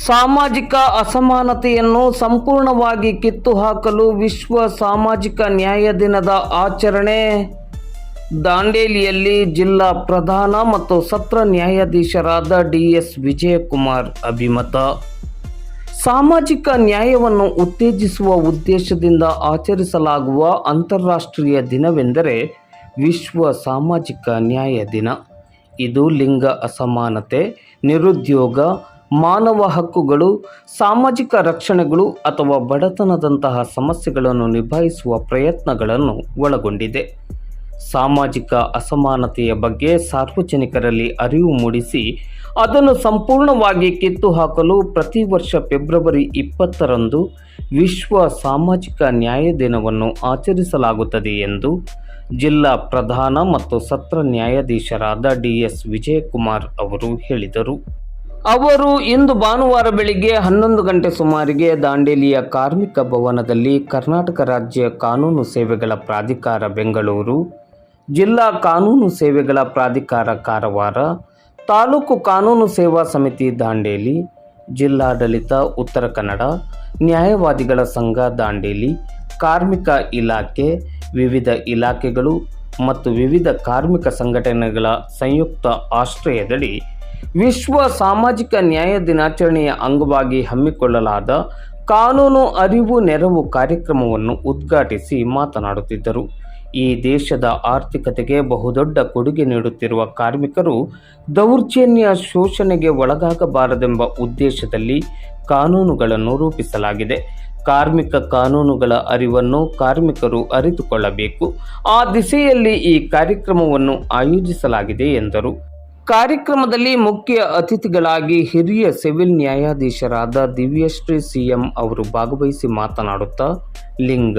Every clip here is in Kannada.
ಸಾಮಾಜಿಕ ಅಸಮಾನತೆಯನ್ನು ಸಂಪೂರ್ಣವಾಗಿ ಕಿತ್ತುಹಾಕಲು ವಿಶ್ವ ಸಾಮಾಜಿಕ ನ್ಯಾಯ ದಿನದ ಆಚರಣೆ. ದಾಂಡೇಲಿಯಲ್ಲಿ ಜಿಲ್ಲಾ ಪ್ರಧಾನ ಮತ್ತು ಸತ್ರ ನ್ಯಾಯಾಧೀಶರಾದ ಡಿ.ಎಸ್. ವಿಜಯಕುಮಾರ್ ಅಭಿಮತ. ಸಾಮಾಜಿಕ ನ್ಯಾಯವನ್ನು ಉತ್ತೇಜಿಸುವ ಉದ್ದೇಶದಿಂದ ಆಚರಿಸಲಾಗುವ ಅಂತಾರಾಷ್ಟ್ರೀಯ ದಿನವೆಂದರೆ ವಿಶ್ವ ಸಾಮಾಜಿಕ ನ್ಯಾಯ ದಿನ. ಇದು ಲಿಂಗ ಅಸಮಾನತೆ, ನಿರುದ್ಯೋಗ, ಮಾನವ ಹಕ್ಕುಗಳು, ಸಾಮಾಜಿಕ ರಕ್ಷಣೆಗಳು ಅಥವಾ ಬಡತನದಂತಹ ಸಮಸ್ಯೆಗಳನ್ನು ನಿಭಾಯಿಸುವ ಪ್ರಯತ್ನಗಳನ್ನು ಒಳಗೊಂಡಿದೆ. ಸಾಮಾಜಿಕ ಅಸಮಾನತೆಯ ಬಗ್ಗೆ ಸಾರ್ವಜನಿಕರಲ್ಲಿ ಅರಿವು ಮೂಡಿಸಿ ಅದನ್ನು ಸಂಪೂರ್ಣವಾಗಿ ಕಿತ್ತುಹಾಕಲು ಪ್ರತಿ ವರ್ಷ ಫೆಬ್ರವರಿ 20ರಂದು ವಿಶ್ವ ಸಾಮಾಜಿಕ ನ್ಯಾಯ ದಿನವನ್ನು ಆಚರಿಸಲಾಗುತ್ತದೆ ಎಂದು ಜಿಲ್ಲಾ ಪ್ರಧಾನ ಮತ್ತು ಸತ್ರ ನ್ಯಾಯಾಧೀಶರಾದ ಡಿ.ಎಸ್. ವಿಜಯಕುಮಾರ್ ಅವರು ಹೇಳಿದರು. ಅವರು ಇಂದು ಭಾನುವಾರ ಬೆಳಿಗ್ಗೆ 11 ಗಂಟೆ ಸುಮಾರಿಗೆ ದಾಂಡೇಲಿಯ ಕಾರ್ಮಿಕ ಭವನದಲ್ಲಿ ಕರ್ನಾಟಕ ರಾಜ್ಯ ಕಾನೂನು ಸೇವೆಗಳ ಪ್ರಾಧಿಕಾರ ಬೆಂಗಳೂರು, ಜಿಲ್ಲಾ ಕಾನೂನು ಸೇವೆಗಳ ಪ್ರಾಧಿಕಾರ ಕಾರವಾರ, ತಾಲೂಕು ಕಾನೂನು ಸೇವಾ ಸಮಿತಿ ದಾಂಡೇಲಿ, ಜಿಲ್ಲಾಡಳಿತ ಉತ್ತರ ಕನ್ನಡ, ನ್ಯಾಯವಾದಿಗಳ ಸಂಘ ದಾಂಡೇಲಿ, ಕಾರ್ಮಿಕ ಇಲಾಖೆ, ವಿವಿಧ ಇಲಾಖೆಗಳು ಮತ್ತು ವಿವಿಧ ಕಾರ್ಮಿಕ ಸಂಘಟನೆಗಳ ಸಂಯುಕ್ತ ಆಶ್ರಯದಡಿ ವಿಶ್ವ ಸಾಮಾಜಿಕ ನ್ಯಾಯ ದಿನಾಚರಣೆಯ ಅಂಗವಾಗಿ ಹಮ್ಮಿಕೊಳ್ಳಲಾದ ಕಾನೂನು ಅರಿವು ನೆರವು ಕಾರ್ಯಕ್ರಮವನ್ನು ಉದ್ಘಾಟಿಸಿ ಮಾತನಾಡುತ್ತಿದ್ದರು. ಈ ದೇಶದ ಆರ್ಥಿಕತೆಗೆ ಬಹುದೊಡ್ಡ ಕೊಡುಗೆ ನೀಡುತ್ತಿರುವ ಕಾರ್ಮಿಕರು ದೌರ್ಜನ್ಯ, ಶೋಷಣೆಗೆ ಒಳಗಾಗಬಾರದೆಂಬ ಉದ್ದೇಶದಲ್ಲಿ ಕಾನೂನುಗಳನ್ನು ರೂಪಿಸಲಾಗಿದೆ. ಕಾರ್ಮಿಕ ಕಾನೂನುಗಳ ಅರಿವನ್ನು ಕಾರ್ಮಿಕರು ಅರಿತುಕೊಳ್ಳಬೇಕು. ಆ ದಿಸೆಯಲ್ಲಿ ಈ ಕಾರ್ಯಕ್ರಮವನ್ನು ಆಯೋಜಿಸಲಾಗಿದೆ ಎಂದರು. ಕಾರ್ಯಕ್ರಮದಲ್ಲಿ ಮುಖ್ಯ ಅತಿಥಿಗಳಾಗಿ ಹಿರಿಯ ಸಿವಿಲ್ ನ್ಯಾಯಾಧೀಶರಾದ ದಿವ್ಯಶ್ರೀ ಸಿ.ಎಂ. ಅವರು ಭಾಗವಹಿಸಿ ಮಾತನಾಡುತ್ತಾ ಲಿಂಗ,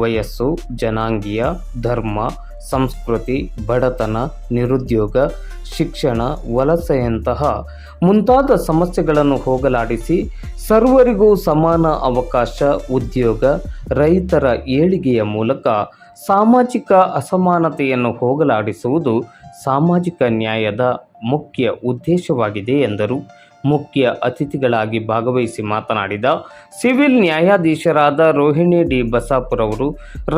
ವಯಸ್ಸು, ಜನಾಂಗೀಯ, ಧರ್ಮ, ಸಂಸ್ಕೃತಿ, ಬಡತನ, ನಿರುದ್ಯೋಗ, ಶಿಕ್ಷಣ, ವಲಸೆಯಂತಹ ಮುಂತಾದ ಸಮಸ್ಯೆಗಳನ್ನು ಹೋಗಲಾಡಿಸಿ ಸರ್ವರಿಗೂ ಸಮಾನ ಅವಕಾಶ, ಉದ್ಯೋಗ, ರೈತರ ಏಳಿಗೆಯ ಮೂಲಕ ಸಾಮಾಜಿಕ ಅಸಮಾನತೆಯನ್ನು ಹೋಗಲಾಡಿಸುವುದು ಸಾಮಾಜಿಕ ನ್ಯಾಯದ ಮುಖ್ಯ ಉದ್ದೇಶವಾಗಿದೆ ಎಂದರು. ಮುಖ್ಯ ಅತಿಥಿಗಳಾಗಿ ಭಾಗವಹಿಸಿ ಮಾತನಾಡಿದ ಸಿವಿಲ್ ನ್ಯಾಯಾಧೀಶರಾದ ರೋಹಿಣಿ ಡಿ. ಬಸಾಪುರ್ ಅವರು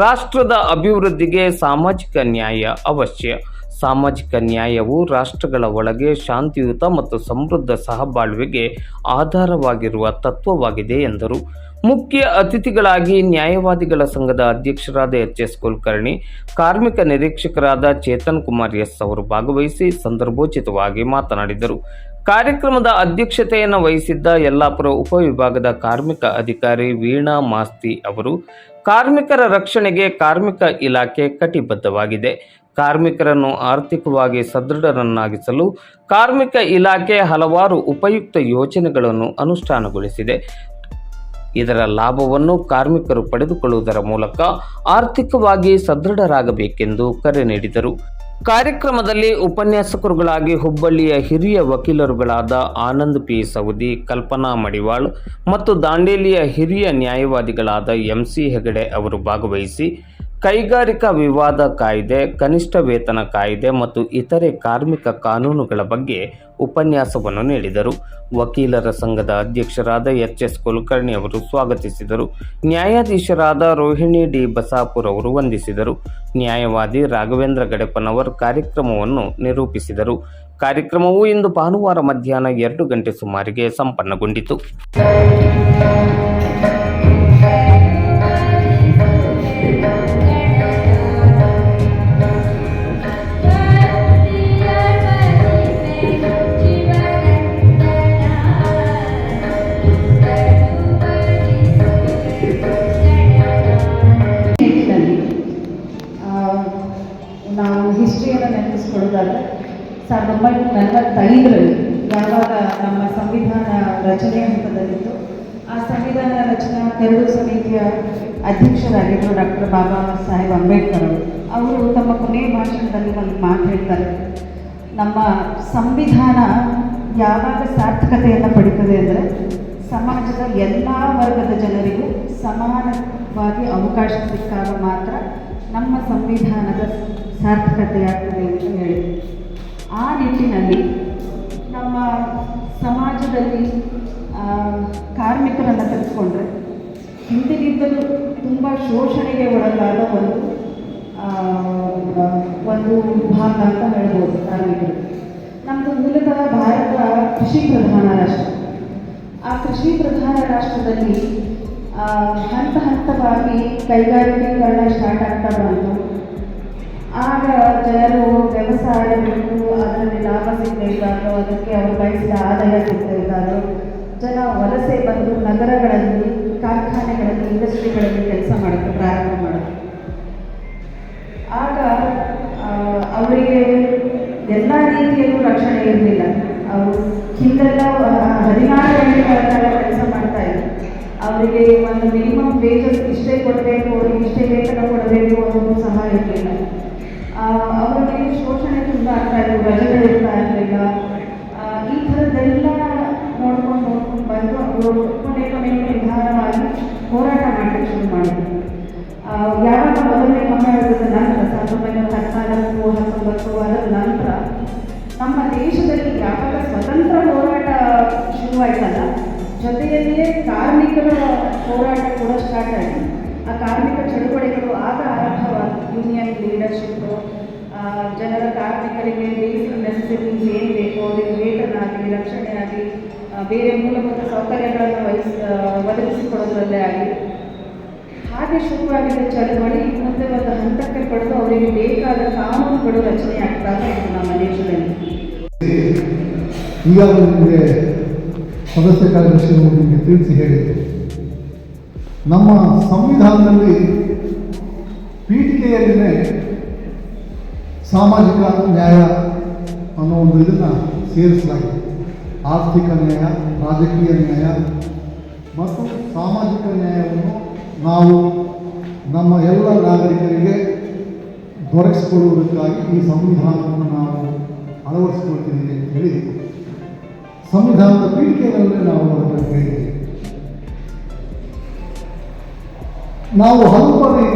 ರಾಷ್ಟ್ರದ ಅಭಿವೃದ್ಧಿಗೆ ಸಾಮಾಜಿಕ ನ್ಯಾಯ ಅವಶ್ಯ. ಸಾಮಾಜಿಕ ನ್ಯಾಯವು ರಾಷ್ಟ್ರಗಳ ಒಳಗೆ ಶಾಂತಿಯುತ ಮತ್ತು ಸಮೃದ್ಧ ಸಹಬಾಳ್ವೆಗೆ ಆಧಾರವಾಗಿರುವ ತತ್ವವಾಗಿದೆ ಎಂದರು. ಮುಖ್ಯ ಅತಿಥಿಗಳಾಗಿ ನ್ಯಾಯವಾದಿಗಳ ಸಂಘದ ಅಧ್ಯಕ್ಷರಾದ ಎಚ್.ಎಸ್. ಕುಲಕರ್ಣಿ, ಕಾರ್ಮಿಕ ನಿರೀಕ್ಷಕರಾದ ಚೇತನ್ ಕುಮಾರ್ ಎಸ್. ಅವರು ಭಾಗವಹಿಸಿ ಸಂದರ್ಭೋಚಿತವಾಗಿ ಮಾತನಾಡಿದರು. ಕಾರ್ಯಕ್ರಮದ ಅಧ್ಯಕ್ಷತೆಯನ್ನು ವಹಿಸಿದ್ದ ಯಲ್ಲಾಪುರ ಉಪವಿಭಾಗದ ಕಾರ್ಮಿಕ ಅಧಿಕಾರಿ ವೀಣಾ ಮಾಸ್ತಿ ಅವರು ಕಾರ್ಮಿಕರ ರಕ್ಷಣೆಗೆ ಕಾರ್ಮಿಕ ಇಲಾಖೆ ಕಟಿಬದ್ಧವಾಗಿದೆ. ಕಾರ್ಮಿಕರನ್ನು ಆರ್ಥಿಕವಾಗಿ ಸದೃಢರನ್ನಾಗಿಸಲು ಕಾರ್ಮಿಕ ಇಲಾಖೆ ಹಲವಾರು ಉಪಯುಕ್ತ ಯೋಜನೆಗಳನ್ನು ಅನುಷ್ಠಾನಗೊಳಿಸಿದೆ. ಇದರ ಲಾಭವನ್ನು ಕಾರ್ಮಿಕರು ಪಡೆದುಕೊಳ್ಳುವುದರ ಮೂಲಕ ಆರ್ಥಿಕವಾಗಿ ಸದೃಢರಾಗಬೇಕೆಂದು ಕರೆ ನೀಡಿದರು. ಕಾರ್ಯಕ್ರಮದಲ್ಲಿ ಉಪನ್ಯಾಸಕರುಗಳಾಗಿ ಹುಬ್ಬಳ್ಳಿಯ ಹಿರಿಯ ವಕೀಲರುಗಳಾದ ಆನಂದ್ ಪಿ. ಸವದಿ, ಕಲ್ಪನಾ ಮಡಿವಾಳ್ ಮತ್ತು ದಾಂಡೇಲಿಯ ಹಿರಿಯ ನ್ಯಾಯವಾದಿಗಳಾದ ಎಂ.ಸಿ. ಹೆಗಡೆ ಅವರು ಭಾಗವಹಿಸಿ ಕೈಗಾರಿಕಾ ವಿವಾದ ಕಾಯ್ದೆ, ಕನಿಷ್ಠ ವೇತನ ಕಾಯ್ದೆ ಮತ್ತು ಇತರೆ ಕಾರ್ಮಿಕ ಕಾನೂನುಗಳ ಬಗ್ಗೆ ಉಪನ್ಯಾಸವನ್ನು ನೀಡಿದರು. ವಕೀಲರ ಸಂಘದ ಅಧ್ಯಕ್ಷರಾದ ಎಚ್.ಎಸ್. ಕುಲಕರ್ಣಿ ಅವರು ಸ್ವಾಗತಿಸಿದರು. ನ್ಯಾಯಾಧೀಶರಾದ ರೋಹಿಣಿ ಡಿ. ಬಸಾಪುರ್ ಅವರು ವಂದಿಸಿದರು. ನ್ಯಾಯವಾದಿ ರಾಘವೇಂದ್ರ ಗಡೆಪ್ಪನವರ್ ಕಾರ್ಯಕ್ರಮವನ್ನು ನಿರೂಪಿಸಿದರು. ಕಾರ್ಯಕ್ರಮವು ಇಂದು ಭಾನುವಾರ ಮಧ್ಯಾಹ್ನ 2 ಗಂಟೆ ಸುಮಾರಿಗೆ ಸಂಪನ್ನಗೊಂಡಿತು. ನಾವು ಹಿಸ್ಟ್ರಿಯನ್ನು ನೆನಪಿಸ್ಕೊಳ್ಳೋದಾದರೆ 1945ರಲ್ಲಿ ಯಾವಾಗ ನಮ್ಮ ಸಂವಿಧಾನ ರಚನೆ ಹಂತದಲ್ಲಿತ್ತು, ಆ ಸಂವಿಧಾನ ರಚನಾ ಕರಡು ಸಮಿತಿಯ ಅಧ್ಯಕ್ಷರಾಗಿದ್ದರು ಡಾಕ್ಟರ್ ಬಾಬಾ ಸಾಹೇಬ್ ಅಂಬೇಡ್ಕರ್ ಅವರು ತಮ್ಮ ಕೊನೆಯ ಭಾಷಣದಲ್ಲಿ ಒಂದು ಮಾತು ಹೇಳ್ತಾರೆ. ನಮ್ಮ ಸಂವಿಧಾನ ಯಾವಾಗ ಸಾರ್ಥಕತೆಯನ್ನು ಪಡೀತದೆ ಅಂದರೆ ಸಮಾಜದ ಎಲ್ಲ ವರ್ಗದ ಜನರಿಗೂ ಸಮಾನವಾಗಿ ಅವಕಾಶ ಸಿಕ್ಕಾಗ ಮಾತ್ರ ನಮ್ಮ ಸಂವಿಧಾನದ ಸಾರ್ಥಕತೆಯಾಗ್ತದೆ ಅಂತ ಹೇಳಿ, ಆ ನಿಟ್ಟಿನಲ್ಲಿ ನಮ್ಮ ಸಮಾಜದಲ್ಲಿ ಹೋಲಿಸ್ಕೊಂಡ್ರೆ ಹಿಂದಿನಿಂದಲೂ ತುಂಬ ಶೋಷಣೆಗೆ ಒಳಗಾದ ಒಂದು ವಿಭಾಗ ಅಂತ ಹೇಳ್ಬೋದು ಕಾರ್ಮಿಕರು. ನಮ್ಮದು ಮೂಲತಃ ಭಾರತ ಕೃಷಿ ಪ್ರಧಾನ ರಾಷ್ಟ್ರ. ಆ ಕೃಷಿ ಪ್ರಧಾನ ರಾಷ್ಟ್ರದಲ್ಲಿ ಹಂತ ಹಂತವಾಗಿ ಕೈಗಾರಿಕೀಕರಣ ಸ್ಟಾರ್ಟ್ ಆಗ್ತಾ ಬಂತು. ಆಗ ಜನರು ವ್ಯವಸಾಯ ಬಿಟ್ಟು ಅದರಲ್ಲಿ ಲಾಭ ಸಿಗಬೇಕಾದ್ರು, ಅದಕ್ಕೆ ಅವರು ಬಯಸಿದ ಆದಾಯ ಸಿಗಬೇಕಾದ್ರು ಜನ ವಲಸೆ ಬಂದು ನಗರಗಳಲ್ಲಿ, ಕಾರ್ಖಾನೆಗಳಲ್ಲಿ, ಇಂಡಸ್ಟ್ರಿಗಳಲ್ಲಿ ಕೆಲಸ ಮಾಡೋಕ್ಕೆ ಪ್ರಾರಂಭ ಮಾಡಿದ್ರು. ಆಗ ಅವರಿಗೆ ಎಲ್ಲ ರೀತಿಯಲ್ಲೂ ರಕ್ಷಣೆ ಇರಲಿಲ್ಲ. ಅವರು ಹಿಂದೆಲ್ಲ 16 ಗಂಟೆಗಳ ಕಾಲ ಕೆಲಸ ಮಾಡ್ತಾ ಇದ್ರು. ಅವರಿಗೆ ಒಂದು ಮಿನಿಮಮ್ ವೇಜಸ್ ಇಷ್ಟೇ ಕೊಡಬೇಕು, ಅವ್ರಿಗೆ ಇಷ್ಟೇ ವೇತನ ಕೊಡಬೇಕು ಅನ್ನೋದು ಸಹ ಇರಲಿಲ್ಲ. ಅವರಿಗೆ ಶೋಷಣೆ ತುಂಬ ಆಗ್ತಾ ಇತ್ತು, ರಜೆಗಳಿರ್ತಾ ಇರಲಿಲ್ಲ. ಈ ಥರದ್ದೆಲ್ಲ ನೋಡ್ಕೊಂಡು ಬಂದು ಅವರು ಕೊನೆಗೆ ನಿಧಾನವಾಗಿ ಹೋರಾಟ ಮಾಡಲಿಕ್ಕೆ ಶುರು ಮಾಡಿದ್ರು. ಯಾವಾಗ ಮೊದಲನೇ ಮಹಾಯುದ್ಧದ ನಂತರ 1914-19 ಅದರ ನಂತರ ನಮ್ಮ ದೇಶದಲ್ಲಿ ಯಾವಾಗ ಸ್ವತಂತ್ರ ಹೋರಾಟ ಶುರುವಾಯ್ತಲ್ಲ, ಜೊತೆಯಲ್ಲಿಯೇ ಕಾರ್ಮಿಕರ ಹೋರಾಟ ಕೂಡ ಸ್ಟಾರ್ಟ್ ಆಯಿತು. ಆ ಕಾರ್ಮಿಕ ಚಳುವಳಿಗಳು ಆಗ ಆರಂಭವಾದ ಯೂನಿಯನ್ ಲೀಡರ್ಶಿಪ್ಪು, ಜನರ ಕಾರ್ಮಿಕರಿಗೆ ಬೇಸಿಕ್ ನೆಸೆಸಿಟೀಸ್ ಏನು ಬೇಕು, ಅವರಿಗೆ ವೇತನ ಆಗಲಿ, ರಕ್ಷಣೆ ಆಗಲಿ, ಬೇರೆ ಮೂಲಭೂತ ಸೌಕರ್ಯಗಳನ್ನು ಒದಗಿಸಿಕೊಡೋದ್ರಲ್ಲೇ ಆಗಲಿ, ಹಾಗೆ ಶುರುವಾಗಿದ್ದ ಚಳುವಳಿ ಮುಂದೆ ಒಂದು ಹಂತಕ್ಕೆ ಪಡೆದು ಅವರಿಗೆ ಬೇಕಾದ ಕಾನೂನುಗಳು ರಚನೆ ಆಗ್ತಾ ಇತ್ತು ನಮ್ಮ ದೇಶದಲ್ಲಿ. ಈಗಾಗಲೇ ನಿಮಗೆ ಸದಸ್ಯ ಕಾರ್ಯದರ್ಶಿಗಳು ನಿಮಗೆ ತಿಳಿಸಿ ಹೇಳಿದರು, ನಮ್ಮ ಸಂವಿಧಾನದಲ್ಲಿ ಪೀಠಿಕೆಯಲ್ಲಿನೇ ಸಾಮಾಜಿಕ ನ್ಯಾಯ ಅನ್ನೋ ಒಂದು ಇದನ್ನು ಸೇರಿಸಲಾಗಿದೆ. ಆರ್ಥಿಕ ನ್ಯಾಯ, ರಾಜಕೀಯ ನ್ಯಾಯ ಮತ್ತು ಸಾಮಾಜಿಕ ನ್ಯಾಯವನ್ನು ನಾವು ನಮ್ಮ ಎಲ್ಲ ನಾಗರಿಕರಿಗೆ ದೊರಕಿಸಿಕೊಡುವುದಕ್ಕಾಗಿ ಈ ಸಂವಿಧಾನವನ್ನು ನಾವು ಅಳವಡಿಸಿಕೊಳ್ತೀವಿ ಅಂತ ಹೇಳಿ ಸಂವಿಧಾನದ ಪೀಠಿಕೆಯಲ್ಲೇ ನಾವು ಅದನ್ನು ಹೇಳಿದ್ದೀವಿ. ನಾವು ಹಲವು ಬಾರಿ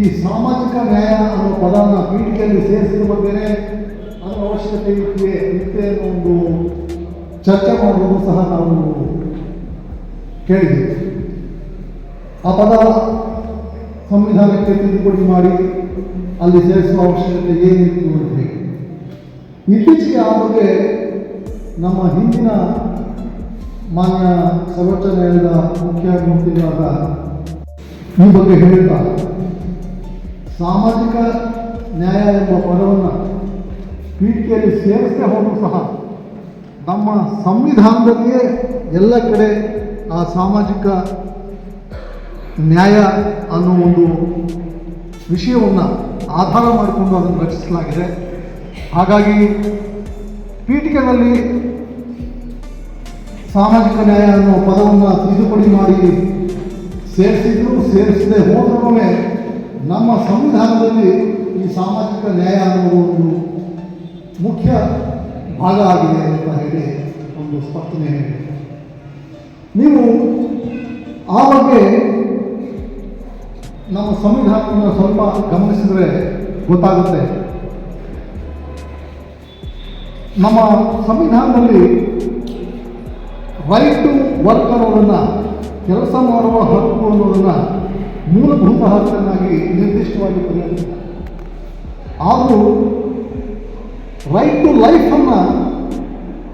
ಈ ಸಾಮಾಜಿಕ ನ್ಯಾಯ ಅನ್ನೋ ಪದನ ಪೀಠಿಕೆಯಲ್ಲಿ ಸೇರಿಸಿದ ಬಗ್ಗೆನೇ ಅದರ ಅವಶ್ಯಕತೆ ಇರುತ್ತೆ ಅನ್ನೋ ಒಂದು ಚರ್ಚೆ ಮಾಡುವುದು ಸಹ ನಾವು ಕೇಳಿದ್ದೀವಿ. ಆ ಪದ ಸಂವಿಧಾನಕ್ಕೆ ತಿದ್ದುಪಡಿ ಮಾಡಿ ಅಲ್ಲಿ ಸೇರಿಸುವ ಅವಶ್ಯಕತೆ ಏನಿತ್ತು ಅಂತ ಹೇಳಿ ಇತ್ತೀಚೆಗೆ ಆ ಬಗ್ಗೆ ನಮ್ಮ ಹಿಂದಿನ ಮಾನ್ಯ ಸರ್ವೋಚ್ಚ ನ್ಯಾಯಾಲಯದ ಮುಖ್ಯ ನ್ಯಾಯಮೂರ್ತಿಗಳಾದ ಈ ಬಗ್ಗೆ ಹೇಳ್ತಾ ಸಾಮಾಜಿಕ ನ್ಯಾಯ ಎಂಬ ಪದವನ್ನು ಪೀಠಿಕೆಯಲ್ಲಿ ಸೇರಿಸದೆ ಹೋದರೂ ಸಹ ನಮ್ಮ ಸಂವಿಧಾನದಲ್ಲಿಯೇ ಎಲ್ಲ ಕಡೆ ಆ ಸಾಮಾಜಿಕ ನ್ಯಾಯ ಅನ್ನೋ ಒಂದು ವಿಷಯವನ್ನು ಆಧಾರ ಮಾಡಿಕೊಂಡು ಅದನ್ನು ರಚಿಸಲಾಗಿದೆ. ಹಾಗಾಗಿ ಪೀಠಿಕೆಯಲ್ಲಿ ಸಾಮಾಜಿಕ ನ್ಯಾಯ ಅನ್ನೋ ಪದವನ್ನು ತಿದ್ದುಪಡಿ ಮಾಡಿ ಸೇರಿಸಿದ್ರು ಸೇರಿಸದೆ ಹೋದ್ರೂ ನಮ್ಮ ಸಂವಿಧಾನದಲ್ಲಿ ಈ ಸಾಮಾಜಿಕ ನ್ಯಾಯ ಅನ್ನೋ ಒಂದು ಮುಖ್ಯ ಭಾಗ ಆಗಿದೆ ಅಂತ ಹೇಳಿ ಒಂದು ಸ್ಪಷ್ಟನೆ ಇದೆ. ನೀವು ಆ ಬಗ್ಗೆ ನಮ್ಮ ಸಂವಿಧಾನವನ್ನು ಸ್ವಲ್ಪ ಗಮನಿಸಿದರೆ ಗೊತ್ತಾಗುತ್ತೆ. ನಮ್ಮ ಸಂವಿಧಾನದಲ್ಲಿ ರೈಟ್ ಟು ವರ್ಕ್ ಅನ್ನೋದನ್ನು, ಕೆಲಸ ಮಾಡುವ ಹಕ್ಕು ಅನ್ನೋದನ್ನು ಮೂಲಭೂತ ಹಕ್ಕನ್ನಾಗಿ ನಿರ್ದಿಷ್ಟವಾಗಿ ಪರಿಗಣಿಸಿದೆ. ಆದರೂ ರೈಟ್ ಟು ಲೈಫನ್ನು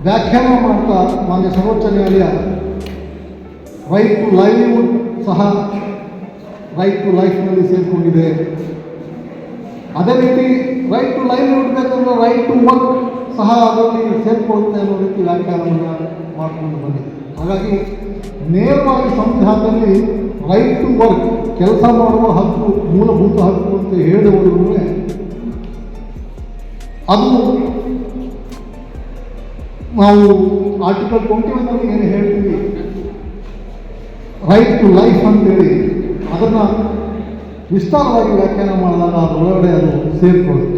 ವ್ಯಾಖ್ಯಾನ ಮಾಡ್ತಾ ಮಾನ್ಯ ಸರ್ವೋಚ್ಚ ನ್ಯಾಯಾಲಯ ರೈಟ್ ಟು ಲೈವ್ಲಿಹುಡ್ ಸಹ ರೈಟ್ ಟು ಲೈಫ್ನಲ್ಲಿ ಸೇರಿಕೊಂಡಿದೆ. ಅದೇ ರೀತಿ ರೈಟ್ ಟು ಲೈವ್ಲಿಹುಡ್ ಬೇಕಂದ್ರೆ ರೈಟ್ ಟು ವರ್ಕ್ ಸಹ ಅದರಲ್ಲಿ ಸೇರಿಕೊಳ್ಳುತ್ತೆ ಅನ್ನೋ ರೀತಿ ವ್ಯಾಖ್ಯಾನವನ್ನು ಮಾಡಿಕೊಂಡು ಬಂದಿದೆ. ಹಾಗಾಗಿ ನೇರವಾಗಿ ಸಂವಿಧಾನದಲ್ಲಿ ರೈಟ್ ಟು ವರ್ಕ್, ಕೆಲಸ ಮಾಡುವ ಹಕ್ಕು, ಮೂಲಭೂತ ಹಕ್ಕು ಅಂತ ಹೇಳಿದವರು ಅದು ನಾವು ಆರ್ಟಿಕಲ್ 21 ಏನು ಹೇಳ್ತೀವಿ ರೈಟ್ ಟು ಲೈಫ್ ಅಂತೇಳಿ ಅದನ್ನು ವಿಸ್ತಾರವಾಗಿ ವ್ಯಾಖ್ಯಾನ ಮಾಡಿದಾಗ ಅದರೊಳಗಡೆ ಅದು ಸೇರಿಕೊಳ್ಳುತ್ತೆ.